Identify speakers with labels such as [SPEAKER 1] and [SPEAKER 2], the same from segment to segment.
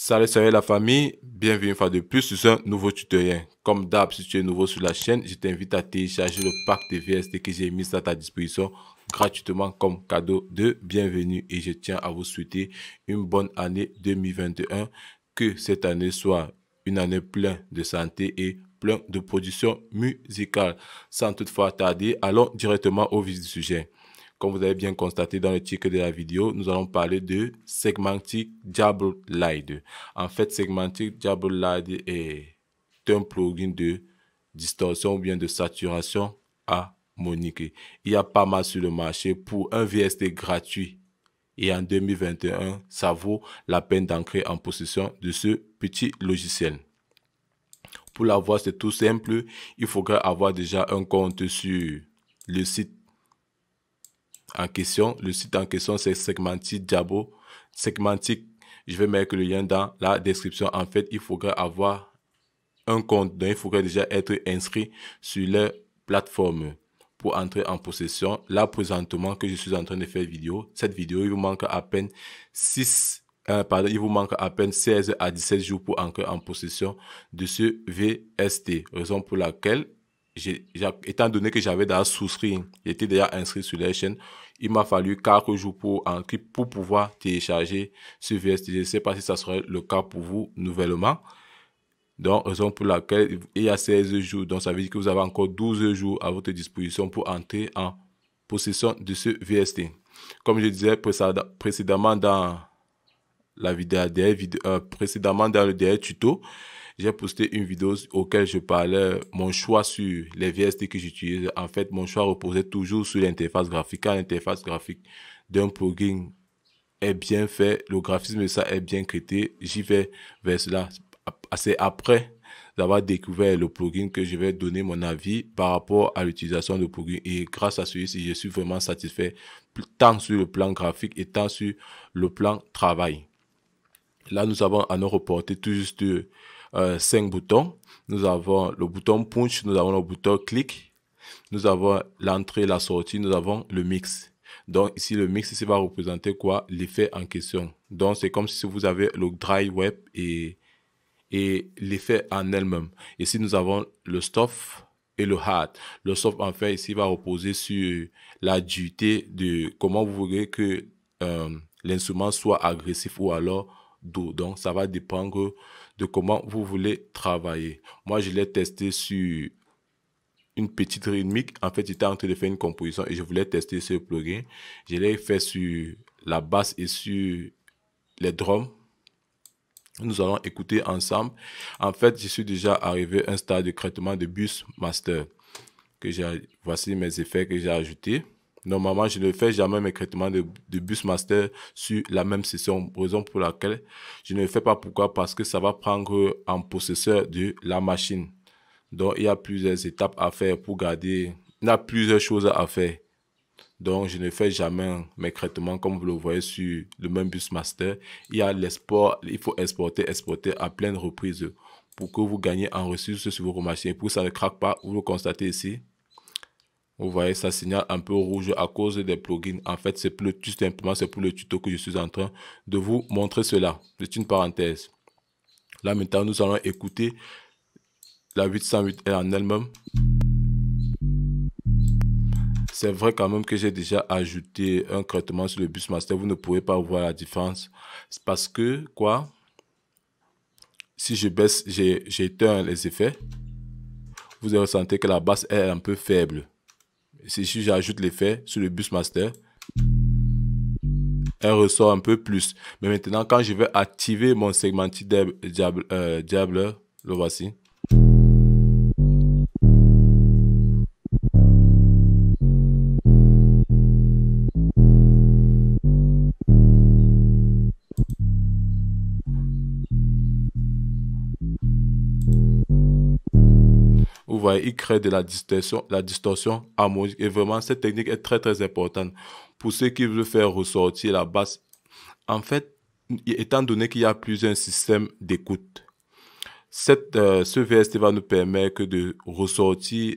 [SPEAKER 1] Salut la famille, bienvenue une fois de plus sur un nouveau tutoriel. Comme d'hab, si tu es nouveau sur la chaîne, je t'invite à télécharger le pack de VST que j'ai mis à ta disposition gratuitement comme cadeau de bienvenue. Et je tiens à vous souhaiter une bonne année 2021, que cette année soit une année pleine de santé et plein de production musicale. Sans toutefois tarder, allons directement au vif du sujet. Comme vous avez bien constaté dans le titre de la vidéo, nous allons parler de Segmentic Double Glide. En fait, Segmentic Double Glide est un plugin de distorsion ou bien de saturation harmonique. Il y a pas mal sur le marché pour un VST gratuit. Et en 2021, ça vaut la peine d'entrer en possession de ce petit logiciel. Pour l'avoir, c'est tout simple. Il faudra avoir déjà un compte sur le site en question. Le site en question, c'est Segmentic Jabo. Segmentic, je vais mettre le lien dans la description. En fait, il faudrait avoir un compte. Donc, il faudrait déjà être inscrit sur leur plateforme pour entrer en possession. Là, présentement, que je suis en train de faire vidéo, cette vidéo, il vous manque à peine 16 à 17 jours pour entrer en possession de ce VST. Raison pour laquelle, étant donné que j'avais déjà souscrit, j'étais déjà inscrit sur la chaîne, il m'a fallu 4 jours pour pouvoir télécharger ce VST. Je ne sais pas si ça serait le cas pour vous nouvellement. Donc, raison pour laquelle il y a 16 jours. Donc, ça veut dire que vous avez encore 12 jours à votre disposition pour entrer en possession de ce VST. Comme je disais précédemment dans la vidéo, précédemment dans le dernier tuto, j'ai posté une vidéo auquel je parlais mon choix sur les VST que j'utilise. En fait, mon choix reposait toujours sur l'interface graphique. Quand l'interface graphique d'un plugin est bien fait, le graphisme de ça est bien traité, j'y vais vers cela. C'est après d'avoir découvert le plugin que je vais donner mon avis par rapport à l'utilisation du plugin. Et grâce à celui-ci, je suis vraiment satisfait tant sur le plan graphique et tant sur le plan travail. Là, nous avons à nous reporter tout juste 5 boutons. Nous avons le bouton punch, nous avons le bouton click, nous avons l'entrée, la sortie, nous avons le mix. Donc ici, le mix ici va représenter quoi? L'effet en question. Donc c'est comme si vous avez le dry web et l'effet en elle-même. Ici, nous avons le soft et le hard. Le soft, en fait, ici va reposer sur la dureté de comment vous voulez que l'instrument soit agressif ou alors doux. Donc, ça va dépendre de comment vous voulez travailler. Moi, je l'ai testé sur une petite rythmique. En fait, j'étais en train de faire une composition et je voulais tester ce plugin. Je l'ai fait sur la basse et sur les drums. Nous allons écouter ensemble. En fait, je suis déjà arrivé à un stade de traitement de bus master. Voici mes effets que j'ai ajoutés. Normalement, je ne fais jamais mes traitements de bus master sur la même session. Raison pour laquelle je ne le fais pas. Pourquoi? Parce que ça va prendre en possesseur de la machine. Donc, il y a plusieurs étapes à faire pour garder. Il y a plusieurs choses à faire. Donc, je ne fais jamais mes traitements comme vous le voyez sur le même bus master. Il y a l'export, il faut exporter à plein de reprises pour que vous gagnez en ressources sur vos machines. Pour que ça ne craque pas, vous le constatez ici. Vous voyez, ça signale un peu rouge à cause des plugins. En fait, c'est tout simplement, c'est pour le tuto que je suis en train de vous montrer cela. C'est une parenthèse. Là, maintenant, nous allons écouter la 808R en elle-même. C'est vrai quand même que j'ai déjà ajouté un traitement sur le bus master. Vous ne pouvez pas voir la différence. C'est parce que, quoi, si je baisse, j'ai éteint les effets, vous ressentez que la basse est un peu faible. Si j'ajoute l'effet sur le bus master, elle ressort un peu plus. Mais maintenant, quand je vais activer mon Segmentic Diabler, le voici. Vous voyez, il crée de la distorsion harmonique. Et vraiment, cette technique est très, très importante pour ceux qui veulent faire ressortir la basse. En fait, étant donné qu'il y a plusieurs systèmes d'écoute, ce VST va nous permettre de ressortir,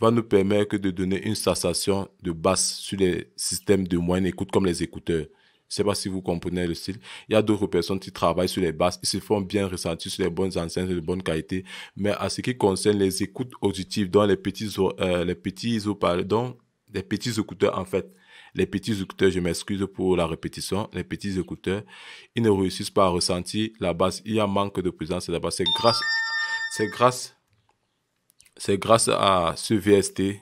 [SPEAKER 1] va nous permettre de donner une sensation de basse sur les systèmes de moyenne écoute comme les écouteurs. Je sais pas si vous comprenez le style. Il y a d'autres personnes qui travaillent sur les basses. Ils se font bien ressentir sur les bonnes enceintes de bonne qualité. Mais à ce qui concerne les écoutes auditives, dans les les petits écouteurs, en fait. Les petits écouteurs, je m'excuse pour la répétition. Les petits écouteurs, ils ne réussissent pas à ressentir la basse. Il y a un manque de présence de la basse. C'est grâce à ce VST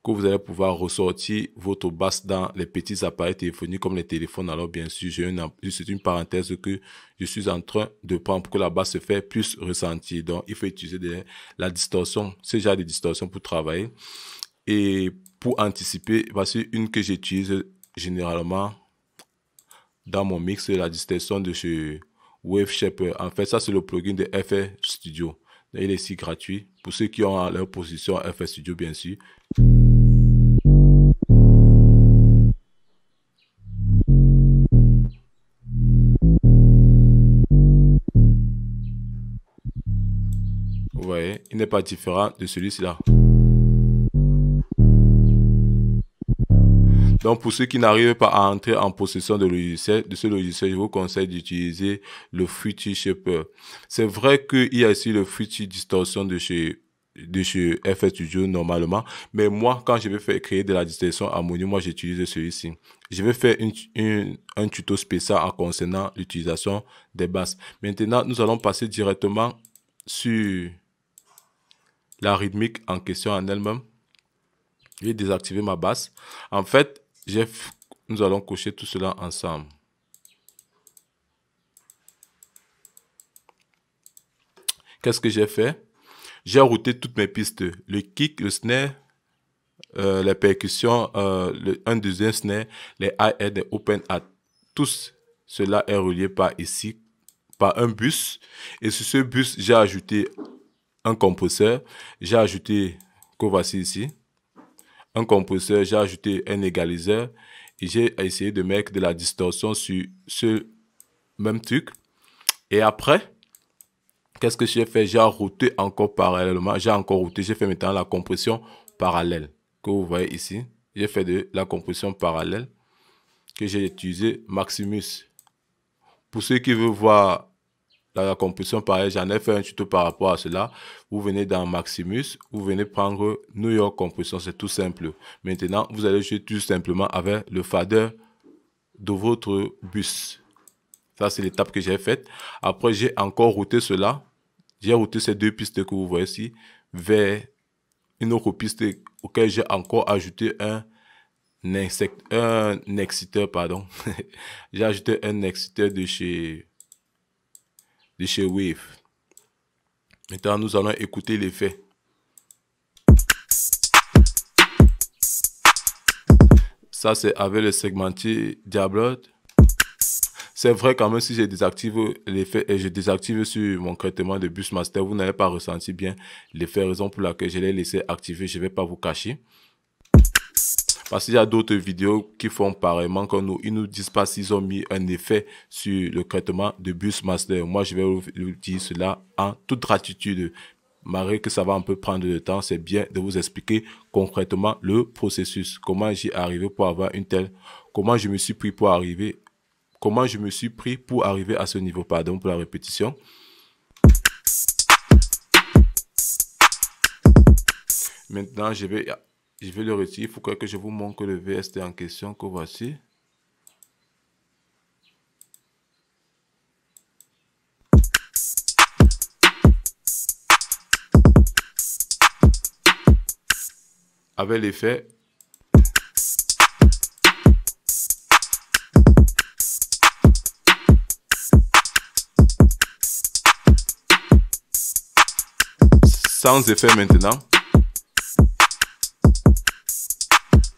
[SPEAKER 1] que vous allez pouvoir ressortir votre basse dans les petits appareils téléphoniques comme les téléphones. Alors bien sûr, c'est une parenthèse que je suis en train de prendre pour que la basse se fait plus ressentir. Donc, il faut utiliser la distorsion, ce genre de distorsion pour travailler. Et pour anticiper, voici une que j'utilise généralement dans mon mix, c'est la distorsion de chez Wave Shaper. En fait, ça c'est le plugin de FL Studio. Il est ici gratuit pour ceux qui ont à leur position FL Studio, bien sûr. Vous voyez, il n'est pas différent de celui-ci là. Donc, pour ceux qui n'arrivent pas à entrer en possession de ce logiciel, je vous conseille d'utiliser le Fruity Shaper. C'est vrai qu'il y a ici le Fruity Distortion de chez FL Studio normalement, mais moi, quand je vais créer de la distorsion harmonie, moi, j'utilise celui-ci. Je vais faire un tuto spécial en concernant l'utilisation des basses. Maintenant, nous allons passer directement sur la rythmique en question en elle-même. Je vais désactiver ma basse. En fait, nous allons cocher tout cela ensemble. Qu'est-ce que j'ai fait? J'ai routé toutes mes pistes. Le kick, le snare, les percussions, un deuxième snare, les hi-hat, les open-hat. Tout cela est relié par ici, par un bus. Et sur ce bus, j'ai ajouté un compresseur. J'ai ajouté, que voici ici, un compresseur, j'ai ajouté un égaliseur et j'ai essayé de mettre de la distorsion sur ce même truc. Et après, qu'est-ce que j'ai fait? J'ai routé encore parallèlement, j'ai fait maintenant la compression parallèle que vous voyez ici. J'ai fait de la compression parallèle que j'ai utilisé Maximus. Pour ceux qui veulent voir la compression parallèle, j'en ai fait un tuto par rapport à cela. Vous venez dans Maximus, vous venez prendre New York Compression, c'est tout simple. Maintenant, vous allez jouer tout simplement avec le fader de votre bus. Ça, c'est l'étape que j'ai faite. Après, j'ai encore routé cela. J'ai routé ces deux pistes que vous voyez ici vers une autre piste auquel j'ai encore ajouté un exciteur, pardon. J'ai ajouté un exciteur de chez Wave. Maintenant, nous allons écouter l'effet. Ça, c'est avec le segmentier Diablot. C'est vrai quand même si je désactive l'effet et je désactive sur mon traitement de bus master, vous n'allez pas ressentir bien l'effet, raison pour laquelle je l'ai laissé activer. Je ne vais pas vous cacher. Parce qu'il y a d'autres vidéos qui font pareillement comme nous. Ils nous disent pas s'ils ont mis un effet sur le traitement de bus master. Moi, je vais vous dire cela en toute gratitude. Malgré que ça va un peu prendre de temps, c'est bien de vous expliquer concrètement le processus. Comment j'y arrivé pour avoir une telle... Comment je me suis pris pour arriver... Comment je me suis pris pour arriver à ce niveau. Pardon pour la répétition. Maintenant, je vais le retirer. Il faut que je vous montre le VST en question que voici. Avec l'effet. Sans effet maintenant.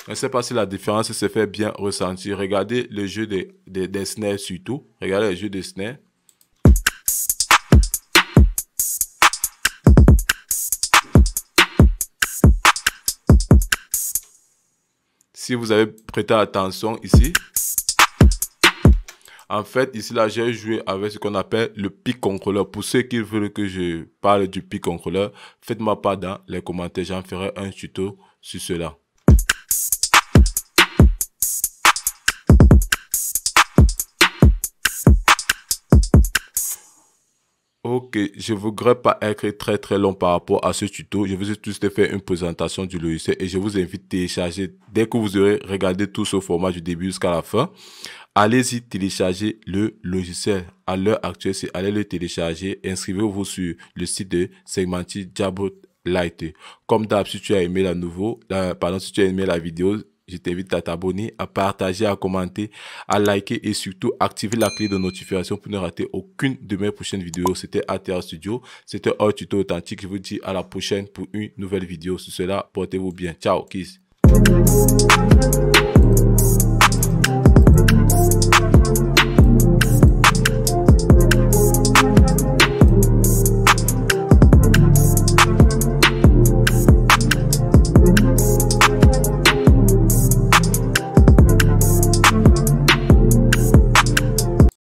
[SPEAKER 1] Je ne sais pas si la différence se fait bien ressentir. Regardez le jeu des snares surtout. Regardez le jeu des snares. Si vous avez prêté attention ici. En fait, ici, là, j'ai joué avec ce qu'on appelle le pick contrôleur. Pour ceux qui veulent que je parle du pick contrôleur, faites-moi pas dans les commentaires. J'en ferai un tuto sur cela. Ok, je ne voudrais pas être très long par rapport à ce tuto. Je vous ai juste fait une présentation du logiciel et je vous invite à télécharger, dès que vous aurez regardé tout ce format du début jusqu'à la fin, allez-y télécharger le logiciel. À l'heure actuelle, c'est allez le télécharger, inscrivez-vous sur le site de Segmentix Jailbreak Lite. Comme d'hab, si tu as aimé si tu as aimé la vidéo, je t'invite à t'abonner, à partager, à commenter, à liker et surtout activer la cloche de notification pour ne rater aucune de mes prochaines vidéos. C'était ATR Studio, c'était un tuto authentique. Je vous dis à la prochaine pour une nouvelle vidéo. Sur cela, portez-vous bien. Ciao, kiss.